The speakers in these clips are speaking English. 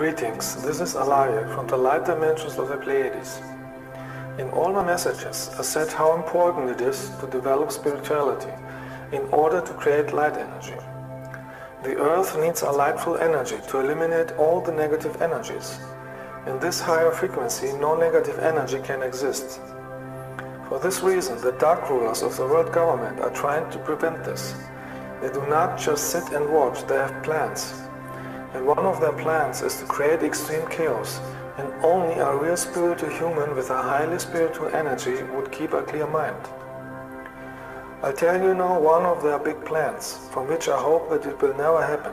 Greetings, this is Alaje from the light dimensions of the Pleiades. In all my messages, I said how important it is to develop spirituality in order to create light energy. The Earth needs a lightful energy to eliminate all the negative energies. In this higher frequency, no negative energy can exist. For this reason, the dark rulers of the world government are trying to prevent this. They do not just sit and watch, they have plans. And one of their plans is to create extreme chaos, and only a real spiritual human with a highly spiritual energy would keep a clear mind. I'll tell you now one of their big plans, from which I hope that it will never happen,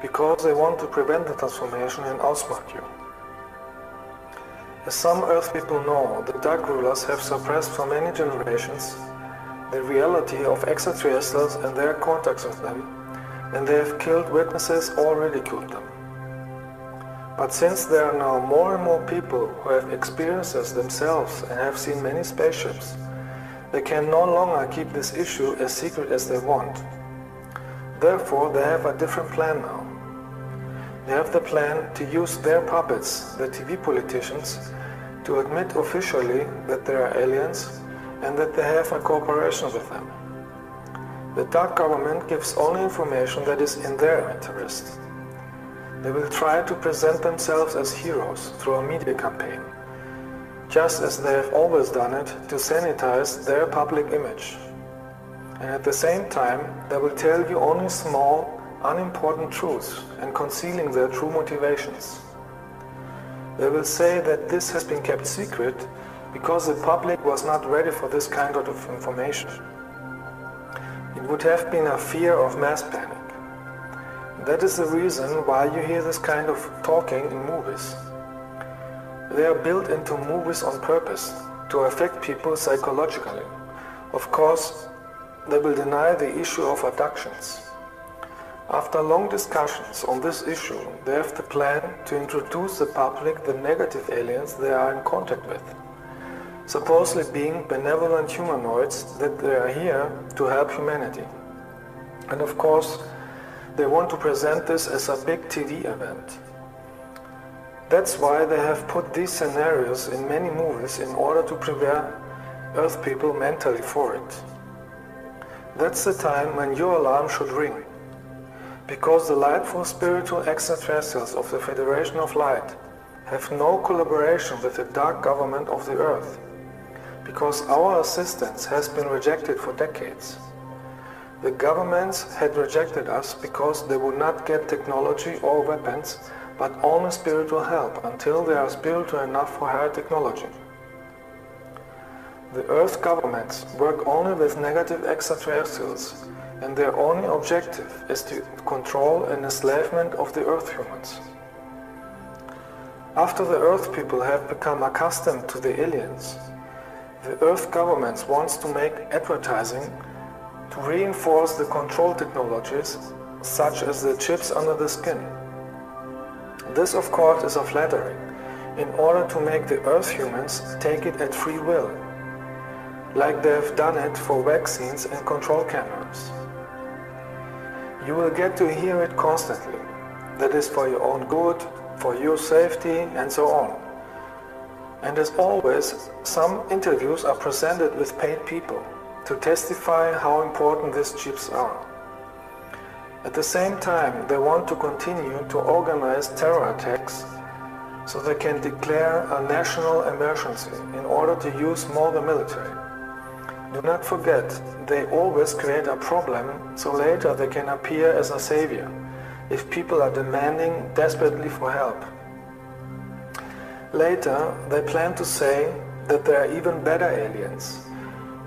because they want to prevent the transformation and outsmart you. As some Earth people know, the dark rulers have suppressed for many generations the reality of extraterrestrials and their contacts with them, and they have killed witnesses or ridiculed them. But since there are now more and more people who have experienced this themselves and have seen many spaceships, they can no longer keep this issue as secret as they want. Therefore, they have a different plan now. They have the plan to use their puppets, the TV politicians, to admit officially that they are aliens and that they have a cooperation with them. The dark government gives only information that is in their interest. They will try to present themselves as heroes through a media campaign, just as they have always done it to sanitize their public image. And at the same time, they will tell you only small, unimportant truths and concealing their true motivations. They will say that this has been kept secret because the public was not ready for this kind of information. It would have been a fear of mass panic. That is the reason why you hear this kind of talking in movies. They are built into movies on purpose, to affect people psychologically. Of course, they will deny the issue of abductions. After long discussions on this issue, they have the plan to introduce the public the negative aliens they are in contact with, supposedly being benevolent humanoids that they are here to help humanity. And of course, they want to present this as a big TV event. That's why they have put these scenarios in many movies in order to prepare Earth people mentally for it. That's the time when your alarm should ring, because the lightful spiritual extraterrestrials of the Federation of Light have no collaboration with the dark government of the Earth, because our assistance has been rejected for decades. The governments had rejected us because they would not get technology or weapons, but only spiritual help until they are spiritual enough for higher technology. The Earth governments work only with negative extraterrestrials, and their only objective is to control and enslavement of the Earth humans. After the Earth people have become accustomed to the aliens, the Earth governments wants to make advertising to reinforce the control technologies, such as the chips under the skin. This, of course, is a flattery, in order to make the Earth humans take it at free will, like they have done it for vaccines and control cameras. You will get to hear it constantly. That is for your own good, for your safety, and so on. And as always, some interviews are presented with paid people to testify how important these chips are. At the same time, they want to continue to organize terror attacks so they can declare a national emergency in order to use more the military. Do not forget, they always create a problem so later they can appear as a savior if people are demanding desperately for help. Later, they plan to say that they are even better aliens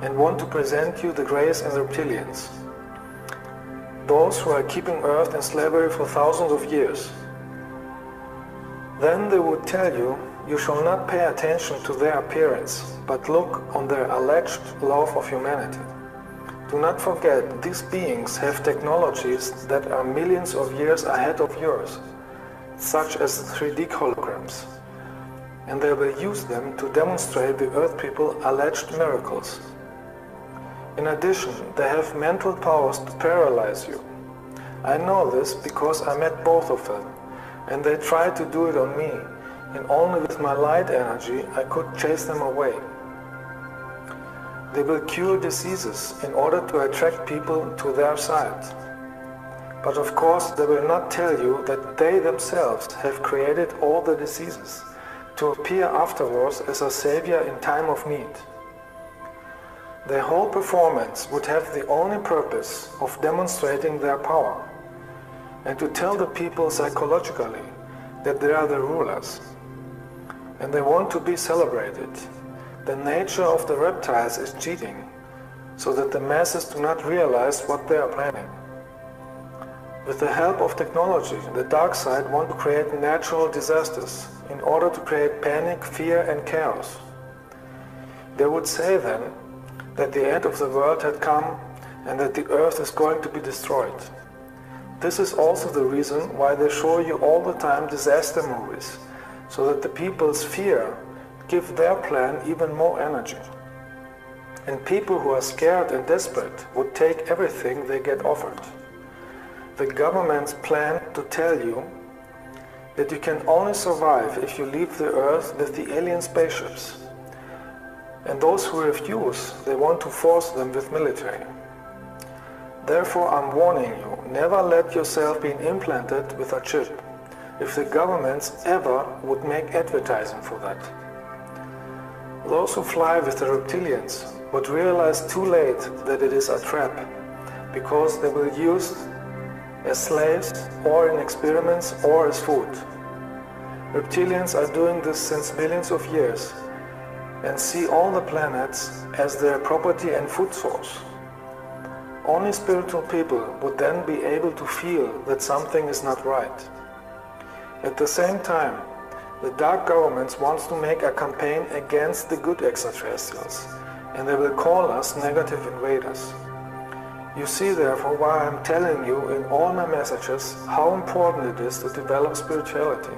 and want to present you the Greys and the reptilians, those who are keeping Earth in slavery for thousands of years. Then they would tell you, you shall not pay attention to their appearance, but look on their alleged love of humanity. Do not forget, these beings have technologies that are millions of years ahead of yours, such as 3D holograms, and they will use them to demonstrate the Earth people alleged miracles. In addition, they have mental powers to paralyze you. I know this because I met both of them, and they tried to do it on me, and only with my light energy I could chase them away. They will cure diseases in order to attract people to their side. But of course they will not tell you that they themselves have created all the diseases to appear afterwards as a savior in time of need. Their whole performance would have the only purpose of demonstrating their power and to tell the people psychologically that they are the rulers. And they want to be celebrated. The nature of the reptiles is cheating, so that the masses do not realize what they are planning. With the help of technology, the dark side wants to create natural disasters in order to create panic, fear and chaos. They would say then that the end of the world had come and that the earth is going to be destroyed. This is also the reason why they show you all the time disaster movies, so that the people's fear give their plan even more energy. And people who are scared and desperate would take everything they get offered. The governments plan to tell you that you can only survive if you leave the earth with the alien spaceships. And those who refuse, they want to force them with military. Therefore, I'm warning you, never let yourself be implanted with a chip, if the governments ever would make advertising for that. Those who fly with the reptilians would realize too late that it is a trap, because they will use as slaves or in experiments or as food. Reptilians are doing this since millions of years and see all the planets as their property and food source. Only spiritual people would then be able to feel that something is not right. At the same time, the dark governments want to make a campaign against the good extraterrestrials, and they will call us negative invaders. You see therefore why I'm telling you in all my messages how important it is to develop spirituality.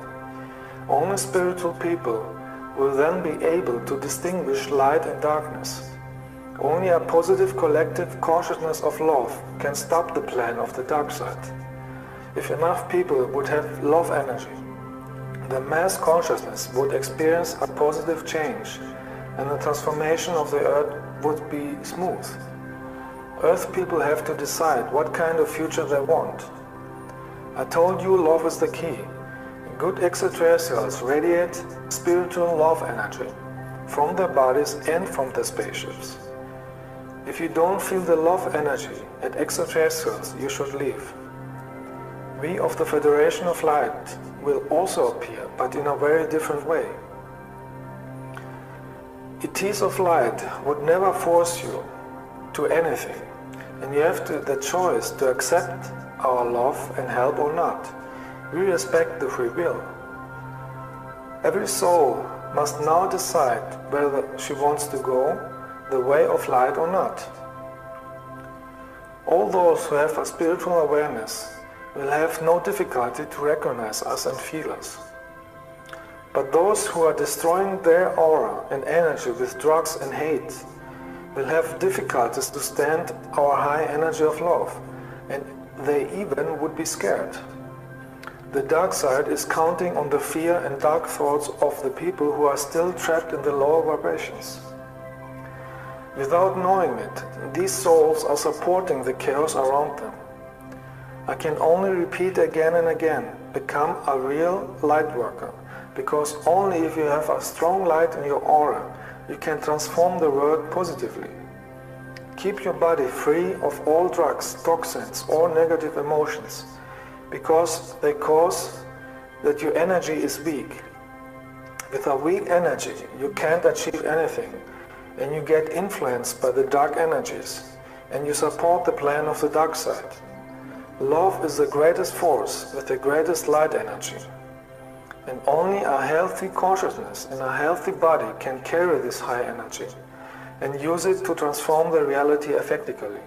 Only spiritual people will then be able to distinguish light and darkness. Only a positive collective consciousness of love can stop the plan of the dark side. If enough people would have love energy, the mass consciousness would experience a positive change and the transformation of the earth would be smooth. Earth people have to decide what kind of future they want. I told you love is the key. Good extraterrestrials radiate spiritual love energy from their bodies and from their spaceships. If you don't feel the love energy at extraterrestrials, you should leave. We of the Federation of Light will also appear, but in a very different way. ETs of Light would never force you to anything, and you have the choice to accept our love and help or not. We respect the free will. Every soul must now decide whether she wants to go the way of light or not. All those who have a spiritual awareness will have no difficulty to recognize us and feel us. But those who are destroying their aura and energy with drugs and hate will have difficulties to stand our high energy of love, and they even would be scared. The dark side is counting on the fear and dark thoughts of the people who are still trapped in the lower vibrations. Without knowing it, these souls are supporting the chaos around them. I can only repeat again and again, become a real light worker, because only if you have a strong light in your aura, you can transform the world positively. Keep your body free of all drugs, toxins or negative emotions, because they cause that your energy is weak. With a weak energy, you can't achieve anything, and you get influenced by the dark energies, and you support the plan of the dark side. Love is the greatest force with the greatest light energy, and only a healthy consciousness and a healthy body can carry this high energy and use it to transform the reality effectively.